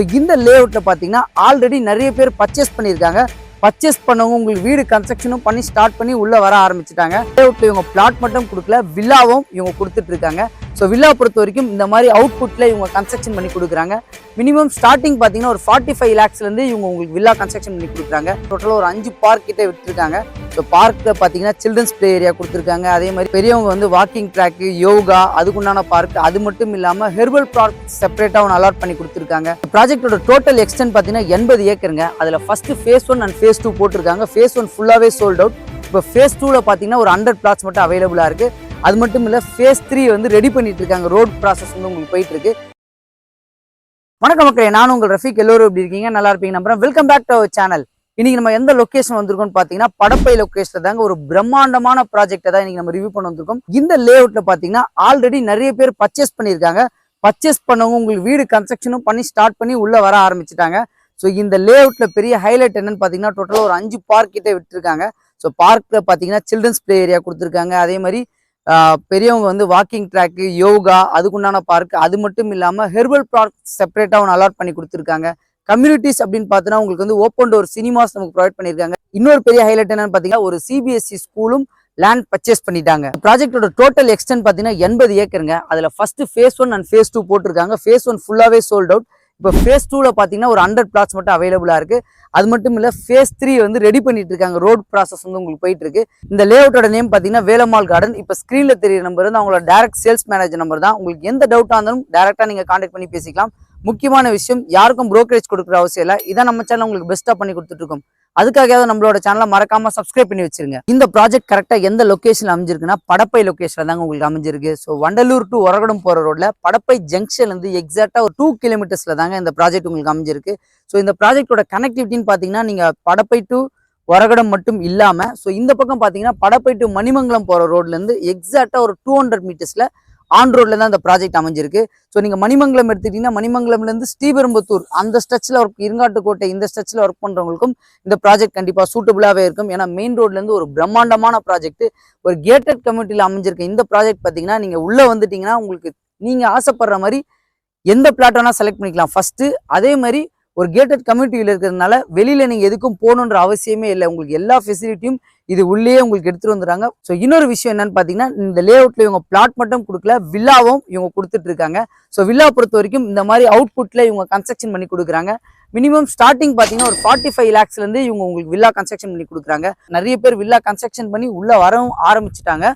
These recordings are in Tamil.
இந்த லேஅவுட்ல பாத்தீங்கன்னா ஆல்ரெடி நிறைய பேர் பர்ச்சேஸ் பண்ணியிருக்காங்க. பர்ச்சேஸ் பண்ணவங்க உங்களுக்கு வீடு கன்ஸ்ட்ரக்ஷனும் பண்ணி ஸ்டார்ட் பண்ணி உள்ள வர ஆரம்பிச்சிட்டாங்க. லேஅவுட்ல இவங்க பிளாட் மட்டும் கொடுக்கல, வில்லாவும் இவங்க கொடுத்துட்டு இருக்காங்க. ஸோ வில்லா பொறுத்த வரைக்கும் இந்த மாதிரி அவுட்புட்ல இவங்க கன்ஸ்ட்ரக்ஷன் பண்ணி கொடுக்குறாங்க. மினிமம் ஸ்டார்டிங் பார்த்தீங்கன்னா ஒரு 45 lakhsலேருந்து இவங்க உங்களுக்கு வில்லா கன்ஸ்ட்ரக்ஷன் பண்ணி கொடுக்குறாங்க. டோட்டலாக ஒரு 5 பார்க் கிட்ட விட்டுருக்காங்க. ஸோ பார்க்கில் பார்த்தீங்கன்னா சில்ட்ரன்ஸ் பிளே ஏரியா கொடுத்துருக்காங்க. அதே மாதிரி பெரியவங்க வந்து வாக்கிங் ட்ராக்கு, யோகா அதுக்குண்டான பார்க், அது மட்டும் இல்லாமல் ஹெர்பல் பார்க் செப்பரேட்டாக ஒன்று அலாட் பண்ணி கொடுத்துருக்காங்க. ப்ராஜெக்டோட டோட்டல் எக்ஸ்டென்ட் பார்த்தீங்கன்னா 80 ஏக்கருங்க. அதில் ஃபர்ஸ்ட் phase 1 அண்ட் phase 2 போட்டிருக்காங்க. phase 1 ஃபுல்லாகவே சோல்ட் அவுட். இப்போ phase 2ல பார்த்தீங்கன்னா ஒரு 100 plots மட்டும் அவைலபிளாக இருக்குது. அது மட்டும் இல்லை phase 3 வந்து ரெடி பண்ணிட்டு இருக்காங்க. ரோட் ப்ராசஸ் வந்து உங்களுக்கு போயிட்டு இருக்கு. வணக்கம் மக்களே, நான் உங்கள் ரஃபீக். எல்லோரும் எப்படி இருக்கீங்க? நல்லா இருப்பீங்க நம்புறேன். Welcome back to our channel. இன்னைக்கு நம்ம எந்த லொகேஷன் வந்திருக்கோம்னு பார்த்தீங்கன்னா படப்பை லொகேஷன்ல தாங்க ஒரு பிரம்மாண்டமான ப்ராஜெக்டை தான் இன்னைக்கு நம்ம ரிவ்யூ பண்ண வந்திருக்கோம். இந்த லேஅவுட்ல பார்த்தீங்கன்னா ஆல்ரெடி நிறைய பேர் பர்ச்சேஸ் பண்ணியிருக்காங்க. பர்ச்சேஸ் பண்ணவங்க உங்களுக்கு வீடு கன்ஸ்ட்ரக்ஷனும் பண்ணி ஸ்டார்ட் பண்ணி உள்ள வர ஆரம்பிச்சிட்டாங்க. ஸோ இந்த லேஅவுட்ல பெரிய ஹைலைட் என்னன்னு பார்த்தீங்கன்னா டோட்டலாக ஒரு 5 பார்க் கிட்ட விட்டுருக்காங்க. ஸோ பார்க்கில் பார்த்தீங்கன்னா சில்ட்ரன்ஸ் பிளே ஏரியா கொடுத்துருக்காங்க. அதே மாதிரி பெரியவங்க வந்து வாக்கிங் ட்ராக்கு, யோகா அதுக்குண்டான பார்க், அது மட்டும் இல்லாமல் ஹெர்பல் பார்க் செப்பரேட்டாக ஒன்று அலாட் பண்ணி கொடுத்துருக்காங்க. கம்யூனிட்டிஸ் அப்படின்னு பார்த்தோன்னா உங்களுக்கு வந்து ஓப்பன் டோர் சினிமாஸ் நமக்கு ப்ரொவைட் பண்ணியிருக்காங்க. இன்னொரு பெரிய ஹைலைட் என்னன்னு பார்த்தீங்கன்னா ஒரு CBSE ஸ்கூலும் லேண்ட் பர்ச்சேஸ் பண்ணிட்டாங்க. ப்ராஜெக்டோட டோட்டல் எக்ஸ்டென்ட் பார்த்தீங்கன்னா 80 ஏக்கருங்க. அதில் ஃபர்ஸ்ட் phase 1 அண்ட் phase 2 போட்டிருக்காங்க. phase 1 ஃபுல்லாகவே சோல்ட் அவுட். இப்போ phase 2ல பார்த்தீங்கன்னா ஒரு 100 plots மட்டும் அவைலபிளாக இருக்கு. அது மட்டும் இல்லை phase 3 வந்து ரெடி பண்ணிட்டு இருக்காங்க. ரோட் ப்ராசஸ் வந்து உங்களுக்கு போயிட்டு இருக்கு. இந்த லேஅவுட்டோட நேம் பார்த்தீங்கன்னா வேலம்மாள் கார்டன். இப்போ ஸ்க்ரீன்ல தெரியுற நம்பர் வந்து அவங்களோட டைரக்ட் சேல்ஸ் மேனேஜர் நம்பர் தான். உங்களுக்கு எந்த டவுட்டாக இருந்தாலும் டைரக்டா நீங்க கான்டாக்ட் பண்ணி பேசிக்கலாம். முக்கியமான விஷயம், யாருக்கும் ப்ரோக்கரேஜ் கொடுக்குற அவசியம் இல்லை. இதான் நம்ம சேனல் உங்களுக்கு பெஸ்ட்டாக பண்ணி கொடுத்துட்டு இருக்கோம். அதுக்காக நம்மளோட சேனலை மறக்காம சப்ஸ்கிரைப் பண்ணி வச்சிருங்க. இந்த ப்ராஜெக்ட் கரெக்டா எந்த லொகேஷன்ல அமைஞ்சிருக்குன்னா படப்பை லொகேஷன்ல தாங்க உங்களுக்கு அமைஞ்சிருக்கு. ஸோ வண்டலூர் டு ஒரகடம் போற ரோட்ல படப்பை ஜங்ஷன்ல இருந்து எக்ஸாக்டா ஒரு 2 kilometers தாங்க இந்த ப்ராஜெக்ட் உங்களுக்கு அமைஞ்சிருக்கு. ஸோ இந்த ப்ராஜெக்டோட கனெக்டிவிட்டின்னு பாத்தீங்கன்னா நீங்க படப்பை டு ஒரகடம் மட்டும் இல்லாம ஸோ இந்த பக்கம் பாத்தீங்கன்னா படப்பை டு மணிமங்கலம் போற ரோட்ல இருந்து எக்ஸாக்டா ஒரு 200 meters ஆன் ரோட்ல தான் இந்த ப்ராஜெக்ட் அமைஞ்சிருக்கு. ஸோ நீங்க மணிமங்கலம் எடுத்துக்கிட்டீங்கன்னா மணிமங்கலம்ல இருந்து ஸ்ரீபெரும்புத்தூர் அந்த ஸ்ட்ரெச்ல ஒர்க், இருங்காட்டுக்கோட்டை இந்த ஸ்ட்ரெச்ல ஒர்க் பண்றவங்களுக்கும் இந்த ப்ராஜெக்ட் கண்டிப்பா சூட்டபிளாவே இருக்கும். ஏன்னா மெயின் ரோட்ல இருந்து ஒரு பிரம்மாண்டமான ப்ராஜெக்ட், ஒரு கேட்டட் கம்யூனிட்டியில அமைஞ்சிருக்கு. இந்த ப்ராஜெக்ட் பாத்தீங்கன்னா நீங்க உள்ள வந்துட்டீங்கன்னா உங்களுக்கு நீங்க ஆசைப்படுற மாதிரி எந்த பிளாட் வேணா செலக்ட் பண்ணிக்கலாம் ஃபர்ஸ்ட். அதே மாதிரி ஒரு கேட்டட் கம்யூனிட்டியில் இருக்கிறதுனால வெளியில நீங்க எதுக்கும் போகணுன்ற அவசியமே இல்லை. உங்களுக்கு எல்லா ஃபெசிலிட்டியும் இது உள்ளே உங்களுக்கு எடுத்துட்டு வந்துடுறாங்க. ஸோ இன்னொரு விஷயம் என்னன்னு பாத்தீங்கன்னா இந்த லேஅவுட்ல இவங்க பிளாட் மட்டும் கொடுக்கல, வில்லாவும் இவங்க கொடுத்துட்டு இருக்காங்க. ஸோ வில்லா பொறுத்த வரைக்கும் இந்த மாதிரி அவுட்புட்ல இவங்க கன்ஸ்ட்ரக்ஷன் பண்ணி கொடுக்குறாங்க. மினிமம் ஸ்டார்டிங் பாத்தீங்கன்னா ஒரு 45 lakhsலேருந்து இவங்க உங்களுக்கு வில்லா கன்ஸ்ட்ரக்ஷன் பண்ணி கொடுக்குறாங்க. நிறைய பேர் வில்லா கன்ஸ்ட்ரக்ஷன் பண்ணி உள்ள வரவும் ஆரம்பிச்சுட்டாங்க.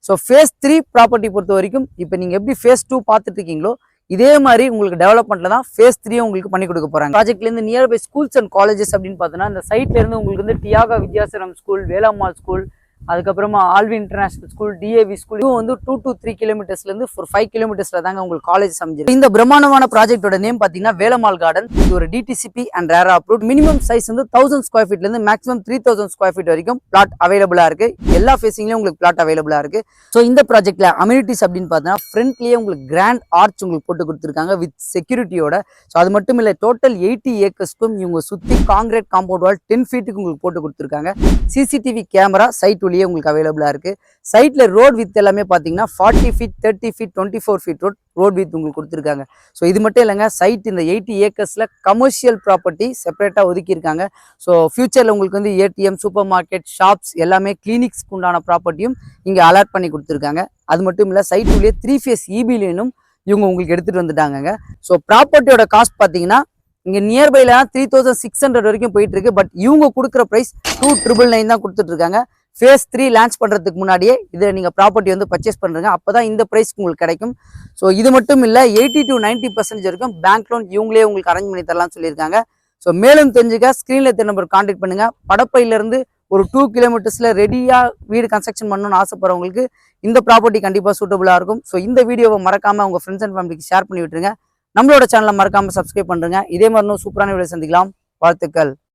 ஸோ phase 3 ப்ராப்பர்ட்டி பொறுத்த வரைக்கும் இப்போ நீங்க எப்படி phase 2 பார்த்துட்டு இருக்கீங்களோ இதே மாதிரி உங்களுக்கு டெவலப்மெண்ட்ல தான் phase 3 உங்களுக்கு பண்ணி கொடுக்க போறாங்க. ப்ராஜெக்ட்ல இருந்து நியர்பை ஸ்கூல்ஸ் அண்ட் காலேஜஸ் அப்படின்னு பார்த்தோன்னா இந்த சைட்ல இருந்து உங்களுக்கு வந்து தியாகா வித்யாசரம் ஸ்கூல், வேலம்மாள் ஸ்கூல், அதுக்கப்புறமா Alvi international school, DAV school, இதுவும் வந்து 2 to 3 kilometersல இருந்து ஒரு 5 kilometers தாங்க உங்களுக்கு காலேஜ் அமைஞ்சிருக்கு. இந்த பிரம்மாண்டமான ப்ராஜெக்டோட நேம் பாத்தீங்கன்னா வேலம்மாள் கார்டன். இது ஒரு DTCP அண்ட் ரேரா அப்ரூவ்ட். மினிமம் சைஸ் வந்து 1000 square feetல இருந்து மேக்ஸிமம் 3000 square feet வரைக்கும் பிளாட் அவைலபிளா இருக்கு. எல்லா ஃபேசிங்லயும் உங்களுக்கு பிளாட் அவைலபிளா இருக்கு. ஸோ இந்த ப்ராஜெக்ட்ல அம்யூனிட்டிஸ் அப்படின்னு பார்த்தீங்கன்னா ஃப்ரண்ட்லயே உங்களுக்கு கிராண்ட் ஆர்ச் உங்களுக்கு போட்டு கொடுத்துருக்காங்க வித் செக்யூரிட்டியோட. ஸோ அது மட்டும் இல்லை, டோட்டல் 80 ஏக்கர்ஸ்க்கும் இவங்க சுத்தி காங்கிரீட் காம்பவுண்ட் வால் 10 feet உங்களுக்கு போட்டு கொடுத்துருக்காங்க. CCTV கேமரா சைட் உள்ளே உங்களுக்கு அவைலபிளா இருக்கு. சைட்ல ரோட் வித் எல்லாமே பாத்தீங்கன்னா 40 feet, 30 feet, 24 feet road with உங்களுக்கு கொடுத்துருக்காங்க. ஸோ இது மட்டும் இல்லைங்க, சைட் இந்த 80 ஏக்கர்ஸ்ல கமர்ஷியல் ப்ராப்பர்ட்டி செப்பரேட்டா ஒதுக்கி இருக்காங்க. ஸோ ஃபியூச்சர்ல உங்களுக்கு வந்து ATM, சூப்பர் மார்க்கெட், ஷாப்ஸ் எல்லாமே கிளினிக்ஸ்க்கு உண்டான ப்ராப்பர்ட்டியும் இங்க அலாட் பண்ணி கொடுத்துருக்காங்க. அது மட்டும் இல்ல சைட் உள்ளே 3 phase EB லைனும் இவங்க உங்களுக்கு எடுத்துட்டு வந்துட்டாங்க. ஸோ ப்ராப்பர்ட்டியோட காஸ்ட் பாத்தீங்கன்னா இங்க நியர்பைல 3600 வரைக்கும் போயிட்டு இருக்கு. பட் இவங்க கொடுக்குற பிரைஸ் 2999 தான் கொடுத்துட்டு இருக்காங்க. phase 3 லான்ச் பண்றதுக்கு முன்னாடியே இதை நீங்க ப்ராப்பர்ட்டி வந்து பர்ச்சேஸ் பண்றீங்க, அப்பதான் இந்த பிரைஸ்க்கு உங்களுக்கு கிடைக்கும். ஸோ இது மட்டும் இல்ல 80 to 90% வரைக்கும் பேங்க் லோன் இவங்களே உங்களுக்கு அரேஞ்ச் பண்ணி தரலாம்னு சொல்லியிருக்காங்க. ஸோ மேலும் தெரிஞ்சுக்க ஸ்கிரீன்ல தெரிய நம்பர் கான்டாக்ட் பண்ணுங்க. படப்பையில இருந்து ஒரு 2 kilometers ரெடியா வீடு கன்ஸ்ட்ரக்ஷன் பண்ணணும்னு ஆசைப்படுறவங்களுக்கு இந்த ப்ராப்பர்ட்டி கண்டிப்பா சூட்டபிளா இருக்கும். ஸோ இந்த வீடியோவை மறக்காம உங்க ஃப்ரெண்ட்ஸ் அண்ட் ஃபேமிலிக்கு ஷேர் பண்ணி விட்டுருங்க. நம்மளோட சேனலை மறக்காம சப்ஸ்கிரைப் பண்றேங்க. இதே மாதிரி சூப்பரான வீடியோ சந்திக்கலாம். வாழ்த்துக்கள்.